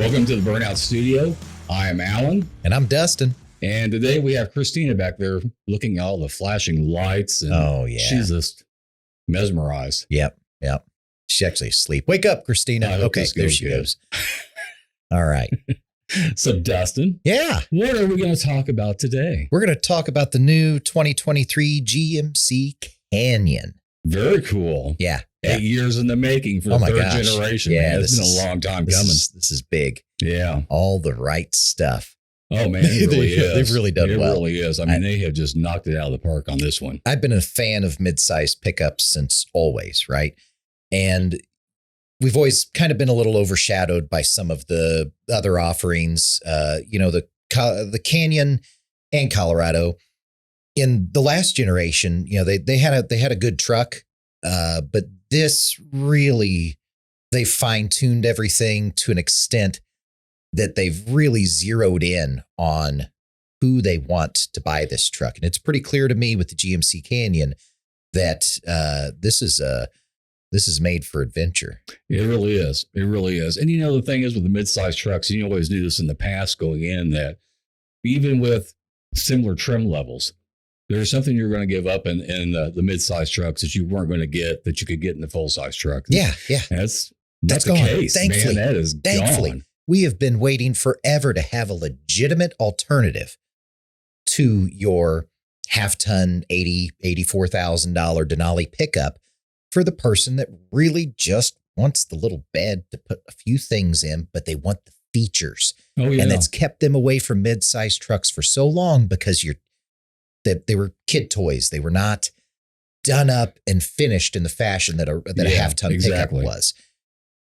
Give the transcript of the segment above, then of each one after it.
Welcome to the Burnout Studio. I am Alan. And I'm Dustin. And today we have Christina back there looking at all the flashing lights. And she's just mesmerized. Yep. She's actually asleep. Wake up, Christina. Okay, there she goes. All right. So, Dustin. Yeah. What are we going to talk about today? We're going to talk about the new 2023 GMC Canyon. Very cool. Yeah. 8 years in the making for the third generation. Yeah, man. It's been a long time coming. This is big. Yeah. All the right stuff. Oh, man, it really is. They've really done well. It really is. I mean, they have just knocked it out of the park on this one. I've been a fan of mid-sized pickups since always, right? And we've always kind of been a little overshadowed by some of the other offerings, the Canyon and Colorado. In the last generation, they had a good truck, but this really, they fine-tuned everything to an extent that they've really zeroed in on who they want to buy this truck. And it's pretty clear to me with the GMC Canyon that this is made for adventure. It really is. It really is. And the thing is with the mid-size trucks, you always knew this in the past going in, that even with similar trim levels, there's something you're going to give up in the mid-size trucks that you weren't going to get that you could get in the full-size truck. Yeah. That's gone. the case. Thankfully, man, that is gone. We have been waiting forever to have a legitimate alternative to your half-ton $84,000 Denali pickup for the person that really just wants the little bed to put a few things in, but they want the features. Oh, yeah. And it's kept them away from mid-sized trucks for so long because they were kid toys. They were not done up and finished in the fashion that a half-ton pickup was.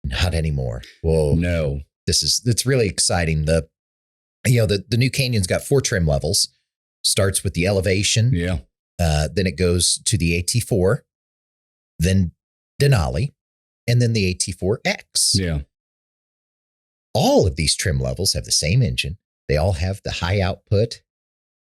Not anymore. Whoa. No. It's really exciting. The new Canyon's got 4 trim levels. Starts with the Elevation. Yeah. Then it goes to the AT4, then Denali, and then the AT4X. Yeah. All of these trim levels have the same engine. They all have the high output.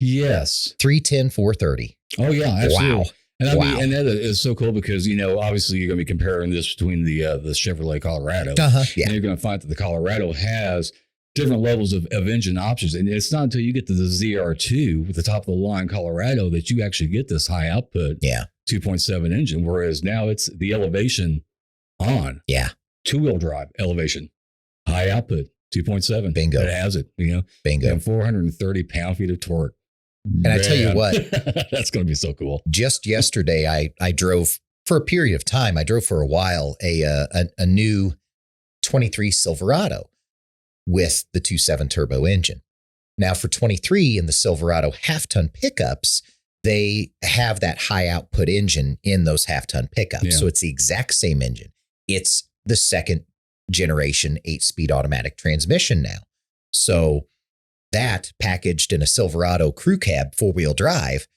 Yes. 310, 430. Oh, yeah. Absolutely. Wow. And and that is so cool because, obviously you're going to be comparing this between the Chevrolet Colorado. Yeah. And you're going to find that the Colorado has different levels of engine options. And it's not until you get to the ZR2 with the top of the line Colorado that you actually get this high output 2.7 engine. Whereas now it's the Elevation on. Yeah. 2-wheel drive Elevation, high output 2.7. Bingo. It has it, Bingo. And 430 pound-feet of torque. And I tell you what, that's going to be so cool. Just yesterday, I drove for a period of time. I drove for a while a new 23 Silverado with the 2.7 turbo engine. Now for 23 in the Silverado half-ton pickups, they have that high output engine in those half-ton pickups. Yeah. So it's the exact same engine. It's the second generation 8-speed automatic transmission now. So that packaged in a Silverado crew cab 4-wheel drive,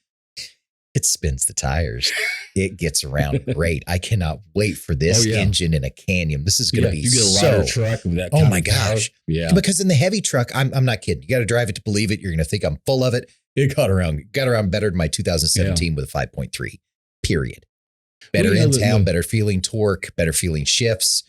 it spins the tires. It gets around great. I cannot wait for this engine in a Canyon. This is going to be you get a lighter truck with that. Oh my gosh. Yeah. Because in the heavy truck, I'm not kidding. You got to drive it to believe it. You're going to think I'm full of it. It got around better than my 2017 with a 5.3, period. Better in town, better feeling torque, better feeling shifts.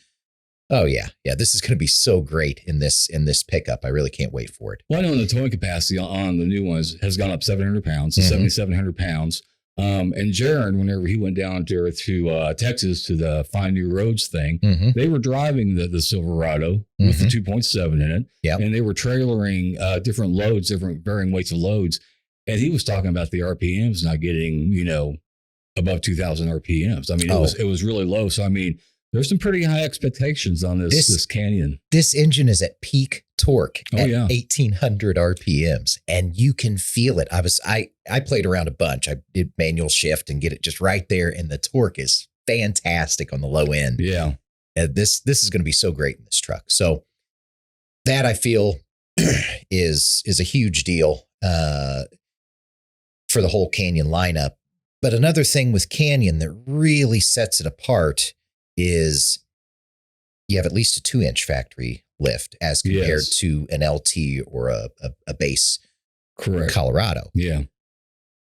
Oh yeah. This is going to be so great in this pickup. I really can't wait for it. Well, I know the towing capacity on the new ones has gone up 700 pounds to 7,700 pounds. And Jaron, whenever he went down there to Texas to the Find New Roads thing, they were driving the Silverado with the 2.7 in it. Yep. And they were trailering different loads, different varying weights of loads. And he was talking about the RPMs not getting, above 2,000 RPMs. I mean, it was really low. So, I mean, there's some pretty high expectations on this Canyon. This engine is at peak torque at 1,800 RPMs, and you can feel it. I played around a bunch. I did manual shift and get it just right there, and the torque is fantastic on the low end. Yeah, this is going to be so great in this truck. So that I feel is a huge deal for the whole Canyon lineup. But another thing with Canyon that really sets it apart is you have at least a 2-inch factory lift as compared to an LT or a base Colorado. Yeah.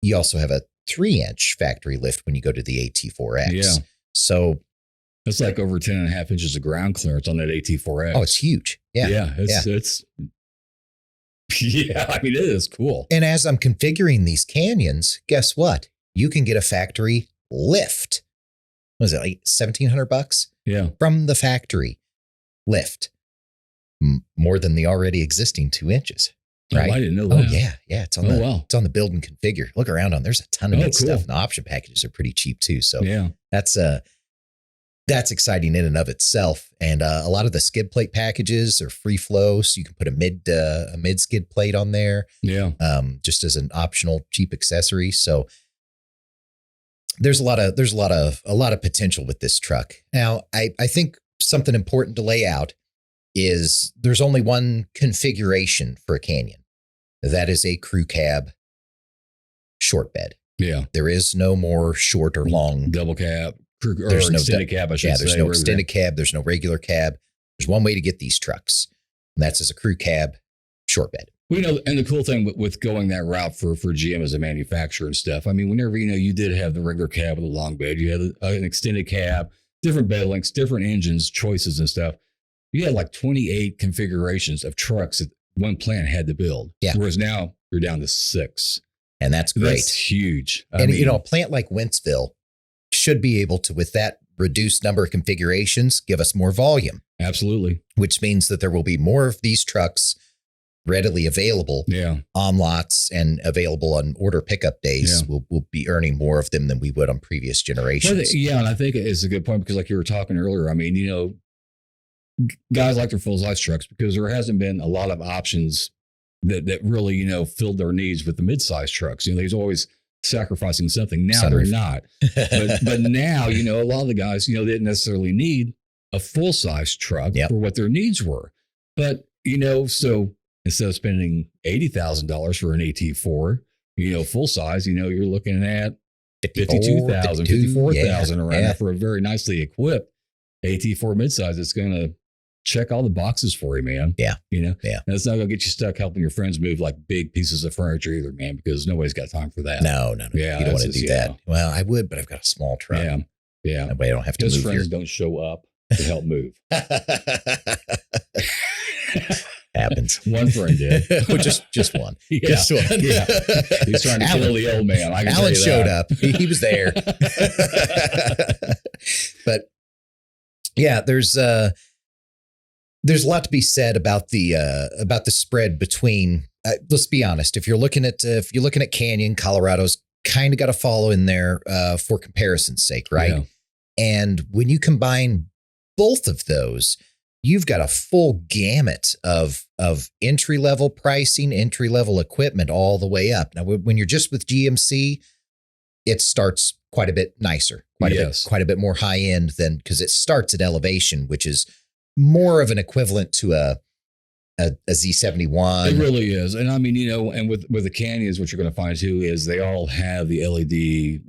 You also have a 3-inch factory lift when you go to the AT4X. Yeah. So That's like over 10 and a half inches of ground clearance on that AT4X. Oh, it's huge. Yeah. Yeah. It's yeah. I mean, it is cool. And as I'm configuring these Canyons, guess what? You can get a factory lift. What is it, like $1,700? Yeah. From the factory lift. More than the already existing 2 inches. Right? Oh, I didn't know that. Oh, yeah. Yeah. It's on it's on the build and configure. Look around there's a ton of good stuff. And the option packages are pretty cheap too. So yeah, that's exciting in and of itself. And a lot of the skid plate packages are free flow. So you can put a mid skid plate on there. Yeah. Just as an optional cheap accessory. So there's a lot of potential with this truck. Now, I think something important to lay out is there's only one configuration for a Canyon. That is a crew cab short bed. Yeah. There is no more short or long double cab. There's no extended cab, I should say. There's no extended cab. There's no regular cab. There's one way to get these trucks, and that's as a crew cab short bed. Well, and the cool thing with going that route for GM as a manufacturer and stuff, I mean, whenever, you did have the regular cab with a long bed, you had an extended cab, different bed lengths, different engines, choices and stuff. You had like 28 configurations of trucks that one plant had to build. Yeah. Whereas now you're down to 6. And that's great. That's huge. I mean, a plant like Wentzville should be able to, with that reduced number of configurations, give us more volume. Absolutely. Which means that there will be more of these trucks readily available on lots and available on order pickup days. Yeah. We'll be earning more of them than we would on previous generations. Well, and I think it's a good point because like you were talking earlier, I mean, guys like their full-size trucks because there hasn't been a lot of options that really, filled their needs with the mid-size trucks. There's always sacrificing something. Now Sunroof. They're not. But now, a lot of the guys, didn't necessarily need a full-size truck for what their needs were. But, so instead of spending $80,000 for an AT4, full size, you're looking at $52,000, $54,000 around there for a very nicely equipped AT4 midsize. It's going to check all the boxes for you, man. Yeah. And it's not going to get you stuck helping your friends move like big pieces of furniture either, man, because nobody's got time for that. No. Yeah, you don't want to do that. Well, I would, but I've got a small truck. Yeah. That way I don't have to His move friends here. don't show up to help move. Happens. One friend did. just one. Yeah. Just one. Yeah. He's trying to kill the old man. Alan showed up. He was there. But yeah, there's a lot to be said about the spread between. Let's be honest. If you're looking at Canyon, Colorado's kind of got to follow in there for comparison's sake, right? Yeah. And when you combine both of those, you've got a full gamut of entry level pricing, entry level equipment all the way up. Now, when you're just with GMC, it starts quite a bit nicer, quite a bit more high end than because it starts at Elevation, which is more of an equivalent to a Z71. It really is. And I mean, and with the Canyons, what you're going to find too is they all have the LED,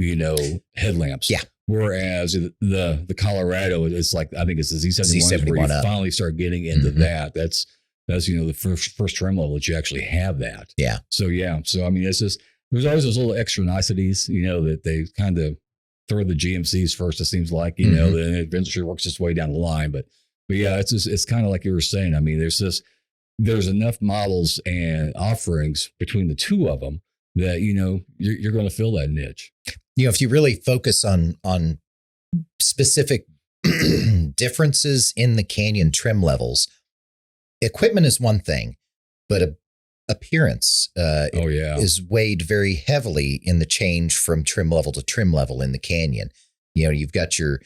headlamps. Yeah. Whereas the Colorado, it's like, I think it's the Z71 where you finally start getting into that. That's the first trim level that you actually have that. Yeah. So, So, I mean, it's just, there's always those little extra niceties, that they kind of throw the GMCs first, it seems like, then it eventually works its way down the line. But yeah, it's kind of like you were saying. I mean, there's enough models and offerings between the two of them that, you're going to fill that niche. If you really focus on specific differences in the Canyon trim levels, equipment is one thing, but appearance is weighed very heavily in the change from trim level to trim level in the Canyon. You've got your,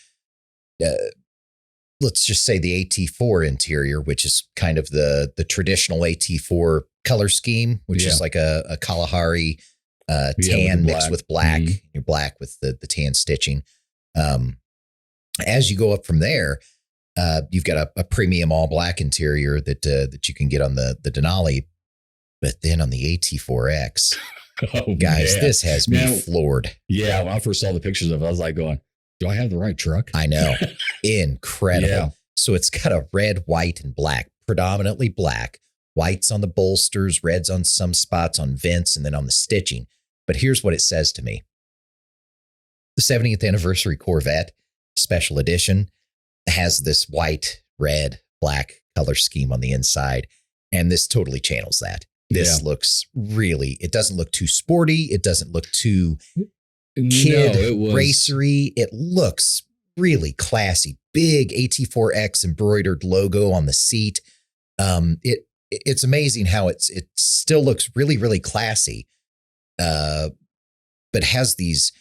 let's just say the AT4 interior, which is kind of the traditional AT4 color scheme, which is like a Kalahari tan mixed with black. You're black with the tan stitching. As you go up from there, you've got a premium all black interior that you can get on the Denali, but then on the AT4X, guys, this has me floored. Yeah, when I first saw the pictures of it, I was like going, "Do I have the right truck?" I know, incredible. Yeah. So it's got a red, white, and black, predominantly black. Whites on the bolsters, reds on some spots on vents, and then on the stitching. But here's what it says to me. The 70th anniversary Corvette special edition. has this white, red, black color scheme on the inside. And this totally channels that. This looks really, it doesn't look too sporty. It doesn't look too kid racery. It looks really classy. Big AT4X embroidered logo on the seat. It's amazing how it still looks really, really classy, but has these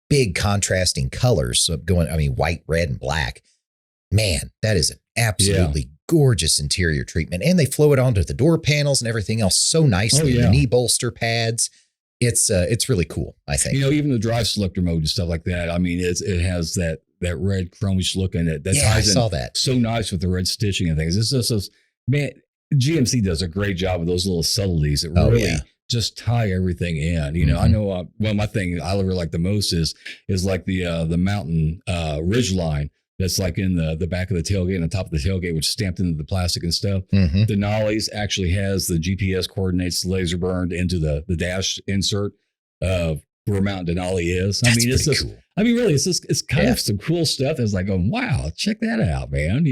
big contrasting colors. So white, red, and black. Man, that is an absolutely gorgeous interior treatment. And they flow it onto the door panels and everything else so nicely. The knee bolster pads. It's really cool, I think. Even the drive selector mode and stuff like that. I mean, it has that red chromish look in it. I saw that. So nice with the red stitching and things. It's just, man, GMC does a great job of those little subtleties that really just tie everything in. I know my thing I really like the most is like the mountain ridge line that's like in the back of the tailgate and the top of the tailgate, which is stamped into the plastic and stuff. Denali's actually has the GPS coordinates laser burned into the dash insert of where Mount Denali is. That's it's just cool. I mean, really, it's kind of some cool stuff. It's like, wow, check that out, man.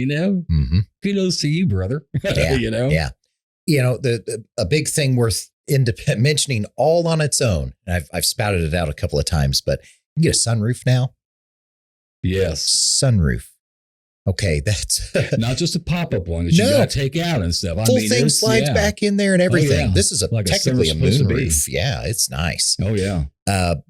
Kudos to you, brother. A big thing worth mentioning all on its own. And I've spouted it out a couple of times, but you can get a sunroof now. Yes. Sunroof. Okay, that's not just a pop-up one that you got to take out and stuff. Full thing slides back in there and everything. This is technically a moonroof. Yeah, it's nice. Oh yeah.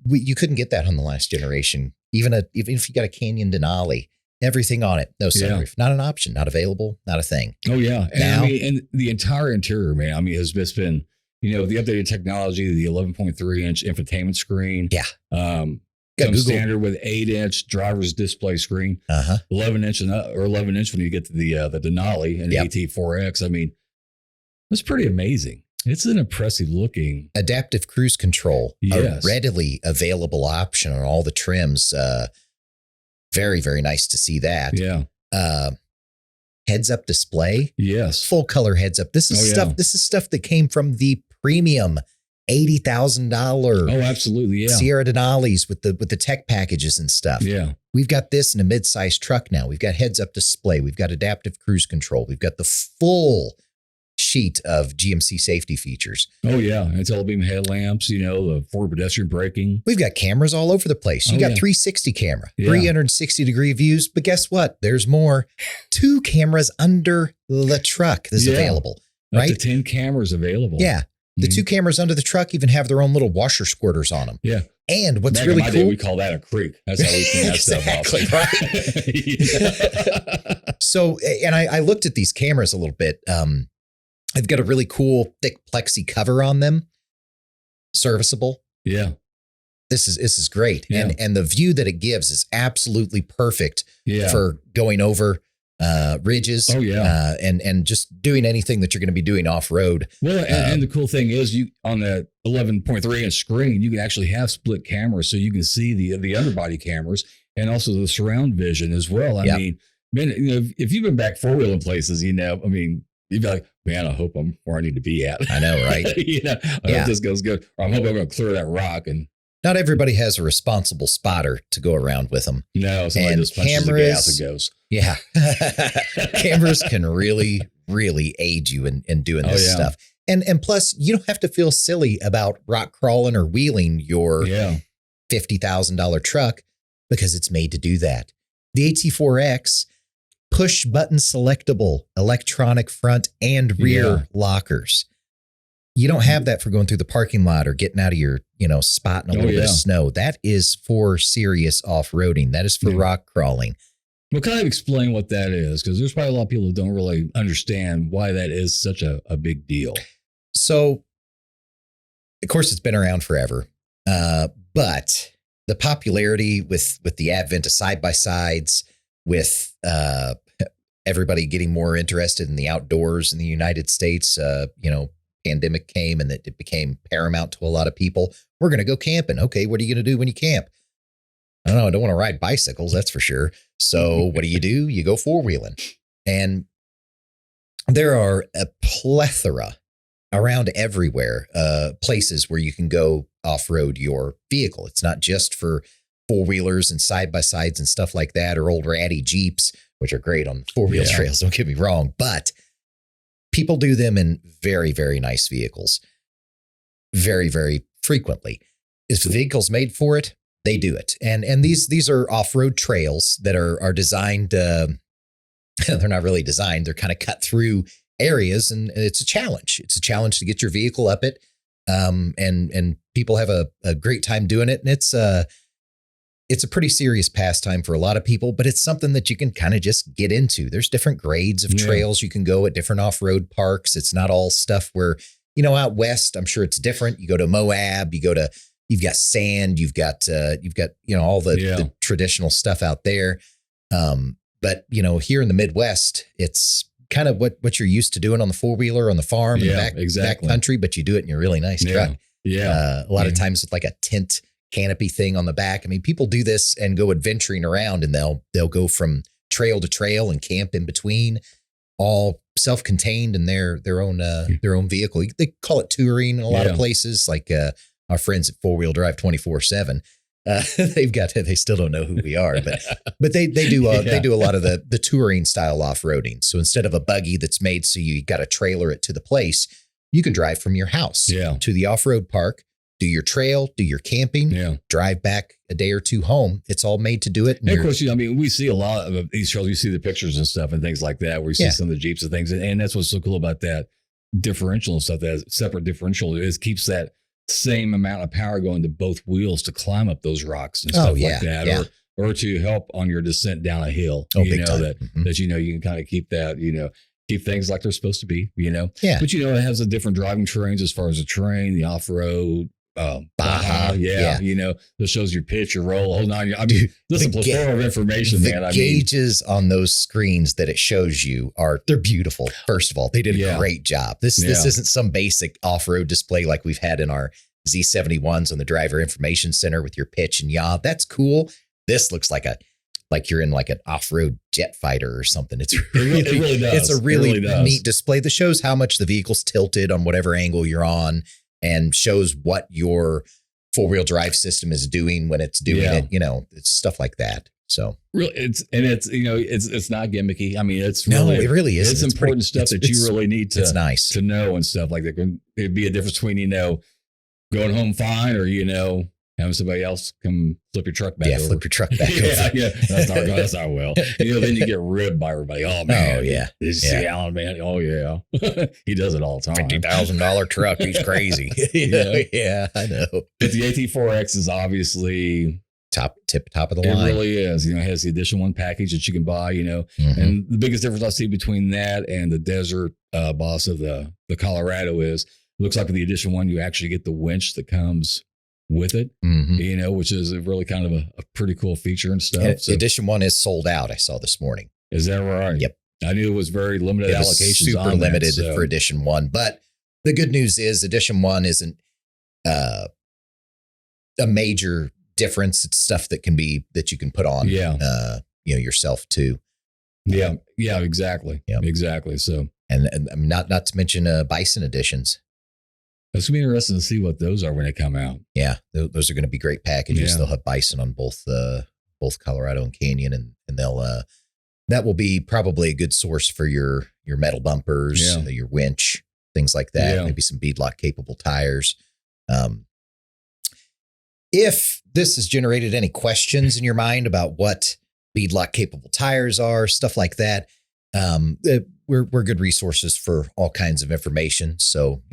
You couldn't get that on the last generation. Even if you got a Canyon Denali, everything on it, no sunroof, not an option, not available, not a thing. Oh yeah, and and the entire interior, man. I mean, has just been the updated technology, the 11.3-inch infotainment screen. Yeah. Comes standard with 8-inch driver's display screen, 11-inch or 11-inch when you get to the Denali and AT4X. I mean, that's pretty amazing. It's an impressive looking adaptive cruise control. A readily available option on all the trims. Very, very nice to see that. Yeah. Heads up display. Yes. Full color heads up. This is stuff. This is stuff that came from the premium $80,000. Oh, absolutely. Yeah. Sierra Denali's with the tech packages and stuff. Yeah. We've got this in a mid-size truck now. We've got heads up display. We've got adaptive cruise control. We've got the full sheet of GMC safety features. Oh yeah. And telebeam headlamps, the forward pedestrian braking. We've got cameras all over the place. You got 360 camera, 360 degree views, but guess what? There's more. 2 cameras under the truck that's available, right? Up to 10 cameras available. Yeah. The 2 cameras under the truck even have their own little washer squirters on them. Yeah. And what's really cool, we call that a creek. That's how we clean that stuff off. Right. So, and I looked at these cameras a little bit. I've got a really cool thick plexi cover on them. Serviceable. Yeah. This is great. Yeah. And the view that it gives is absolutely perfect for going over ridges. Oh yeah. And just doing anything that you're going to be doing off-road. Well, and the cool thing is you on the 11.3-inch screen, you can actually have split cameras so you can see the underbody cameras and also the surround vision as well. I mean, man, if you've been back four-wheeling places, you'd be like, man, I hope I'm where I need to be at. I know, right? I hope this goes good. Or I'm hoping I'm going to clear that rock. And not everybody has a responsible spotter to go around with them. No, somebody just punches the gas and goes. Yeah. Cameras can really, really aid you in doing this stuff. And plus, you don't have to feel silly about rock crawling or wheeling your $50,000 truck because it's made to do that. The AT4X, push button selectable electronic front and rear lockers. You don't have that for going through the parking lot or getting out of your, spot in a little bit of snow. That is for serious off-roading. That is for rock crawling. Well, kind of explain what that is, because there's probably a lot of people who don't really understand why that is such a big deal. So, of course, it's been around forever, but the popularity with the advent of side-by-sides, with everybody getting more interested in the outdoors in the United States, pandemic came and it became paramount to a lot of people. We're going to go camping. Okay, what are you going to do when you camp? I don't know. I don't want to ride bicycles, that's for sure. So what do? You go four-wheeling. And there are a plethora around everywhere, places where you can go off-road your vehicle. It's not just for 4-wheelers and side-by-sides and stuff like that, or old ratty Jeeps, which are great on 4-wheel trails, don't get me wrong, but people do them in very, very nice vehicles very, very frequently. If the vehicle's made for it, they do it. And these are off-road trails that are designed, they're not really designed, they're kind of cut through areas, and it's a challenge. It's a challenge to get your vehicle up it. And people have a great time doing it. And it's a pretty serious pastime for a lot of people, but it's something that you can kind of just get into. There's different grades of trails you can go at different off-road parks. It's not all stuff where, out west, I'm sure it's different. You go to Moab, you've got sand, you've got all the traditional stuff out there. But here in the Midwest, it's kind of what you're used to doing on the 4-wheeler on the farm in the back country, but you do it in your really nice truck. A lot of times with like a tent canopy thing on the back. I mean, people do this and go adventuring around, and they'll go from trail to trail and camp in between, all self-contained in their own vehicle. They call it touring in a lot of places, like our friends at 4-Wheel Drive 24/7. They still don't know who we are, but they do a lot of the touring style off-roading. So instead of a buggy that's made so you got to trailer it to the place, you can drive from your house to the off-road park, do your trail, do your camping, drive back a day or two home. It's all made to do it. And of course, we see a lot of these trails. You see the pictures and stuff and things like that, where you see some of the Jeeps and things. And that's what's so cool about that differential and stuff. That separate differential keeps that same amount of power going to both wheels to climb up those rocks and stuff like that, or to help on your descent down a hill. Big time. That you can kind of keep that, keep things like they're supposed to be, But it has a different driving terrains as far as the terrain, the off-road, Baja, that shows your pitch, your roll, hold on. I mean, this is a plethora of information, man. The gauges on those screens that it shows you they're beautiful. First of all, they did a great job. This isn't some basic off-road display like we've had in our Z71s on the driver information center with your pitch and yaw. That's cool. This looks like you're in like an off-road jet fighter or something. It really does. It's a really neat display that shows how much the vehicle's tilted on whatever angle you're on, and shows what your 4-wheel drive system is doing when it's doing it. It's stuff like that. So really, it's not gimmicky. I mean, it really is. It's important stuff that you really need to know and stuff like that. It'd be a difference between going home fine or having somebody else come flip your truck back over. Flip your truck back over. That's not well. Then you get ribbed by everybody. Oh, man. Oh, yeah. Did you see Alan, man? Oh, yeah. He does it all the time. $50,000 truck. He's crazy. Yeah, I know. But the AT4X is obviously top of the line. It really is. It has the Edition 1 package that you can buy, And the biggest difference I see between that and the Desert Boss of the Colorado is, it looks like with the Edition 1, you actually get the winch that comes with it, which is really kind of a pretty cool feature and stuff. So, Edition 1 is sold out, I saw this morning. Is that right? Yep. I knew it was very limited allocations. Super limited for Edition 1. But the good news is Edition 1 isn't a major difference. It's stuff that you can put on yourself too. Yeah, exactly. Yep. Exactly. So and not to mention Bison editions. It's going to be interesting to see what those are when they come out. Yeah, those are going to be great packages. They'll have Bison on both Colorado and Canyon, and they'll that will be probably a good source for your metal bumpers, your winch, things like that. Yeah. Maybe some beadlock capable tires. If this has generated any questions in your mind about what beadlock capable tires are, stuff like that, we're good resources for all kinds of information. So,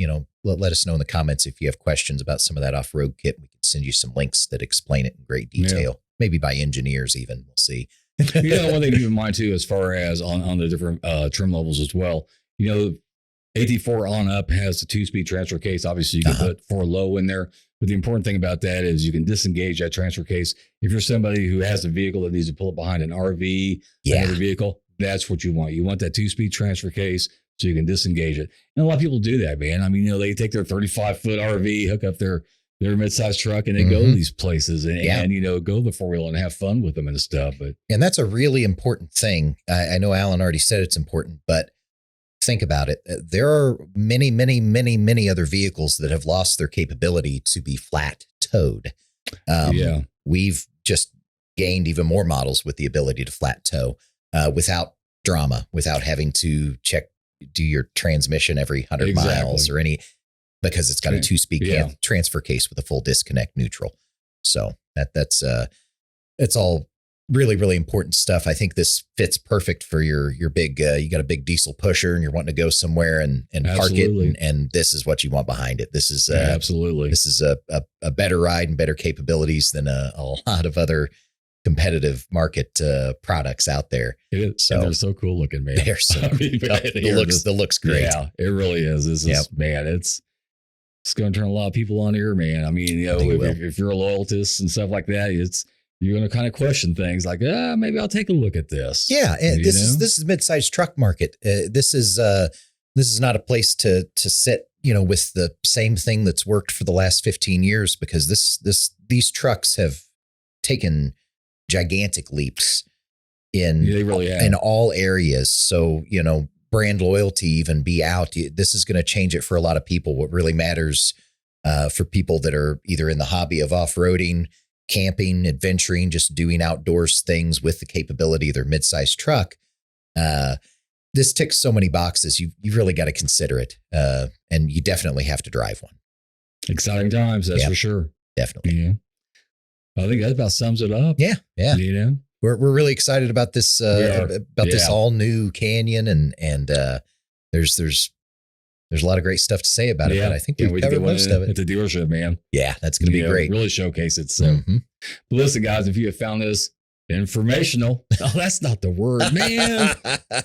let us know in the comments if you have questions about some of that off-road kit. We can send you some links that explain it in great detail, maybe by engineers even. We'll see. One thing to keep in mind too, as far as on the different trim levels as well, AT4 on up has the 2-speed transfer case. Obviously, you can put 4 low in there. But the important thing about that is you can disengage that transfer case. If you're somebody who has a vehicle that needs to pull it behind an RV, another vehicle, that's what you want. You want that 2-speed transfer case so you can disengage it. And a lot of people do that, man. I mean, they take their 35-foot RV, hook up their mid-sized truck, and they go to these places and go the 4-wheel and have fun with them and stuff. And that's a really important thing. I know Alan already said it's important, but think about it. There are many, many, many, many other vehicles that have lost their capability to be flat towed. We've just gained even more models with the ability to flat tow without drama, without having to do your transmission every 100 miles or any, because it's got a 2-speed transfer case with a full disconnect neutral. So that's it's all really, really important stuff. I think this fits perfect for your big, you got a big diesel pusher and you're wanting to go somewhere and park it. And this is what you want behind it. This is absolutely, this is a better ride and better capabilities than a lot of other competitive market products out there. It is. So, and they're so cool looking, man. They're so the looks great. Yeah, it really is. This is, man, it's going to turn a lot of people on here, man. I mean, you know, if you're a loyalist and stuff like that, you're going to kind of question things like, maybe I'll take a look at this. Yeah. And this is mid-sized truck market. This is not a place to sit, you know, with the same thing that's worked for the last 15 years, because these trucks have taken gigantic leaps in all areas. So, you know, brand loyalty even be out. This is going to change it for a lot of people. What really matters for people that are either in the hobby of off-roading, camping, adventuring, just doing outdoors things with the capability of their mid-sized truck. This ticks so many boxes. You've really got to consider it. And you definitely have to drive one. Exciting times. That's for sure. Definitely. Yeah. I think that about sums it up. Yeah. Yeah. You know, we're really excited about this, this all new Canyon, and there's a lot of great stuff to say about it, but I think we've covered most of it. At the dealership, man. Yeah, that's going to be great. Really showcase it. So, but listen, guys, if you have found this informational, that's not the word, man.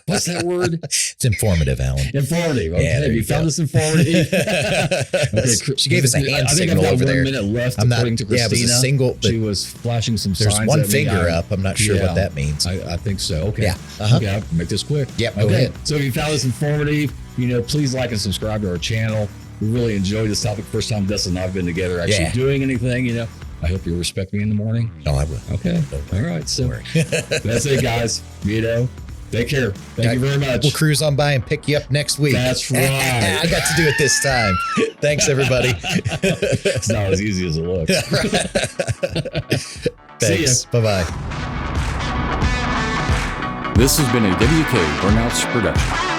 What's that word? It's informative, Alan. Informative. Okay. Yeah, you found this informative. Okay. She gave us a hand signal over there. 1 minute left. According to Christina. Yeah, it was a single. She was flashing some signs. There's one finger up. I'm not sure what that means. I think so. Okay. Yeah. Okay. I'll make this quick. Yep. Go ahead. So if you found this informative, you know, please like and subscribe to our channel. We really enjoyed this topic. First time Dustin and I've been together actually doing anything, you know. I hope you respect me in the morning. Oh, I will. Okay. All right. So that's it, guys. You know, take care. Thank you very much. We'll cruise on by and pick you up next week. That's right. I got to do it this time. Thanks, everybody. It's not as easy as it looks. Thanks. Bye-bye. This has been a WK Burnouts production.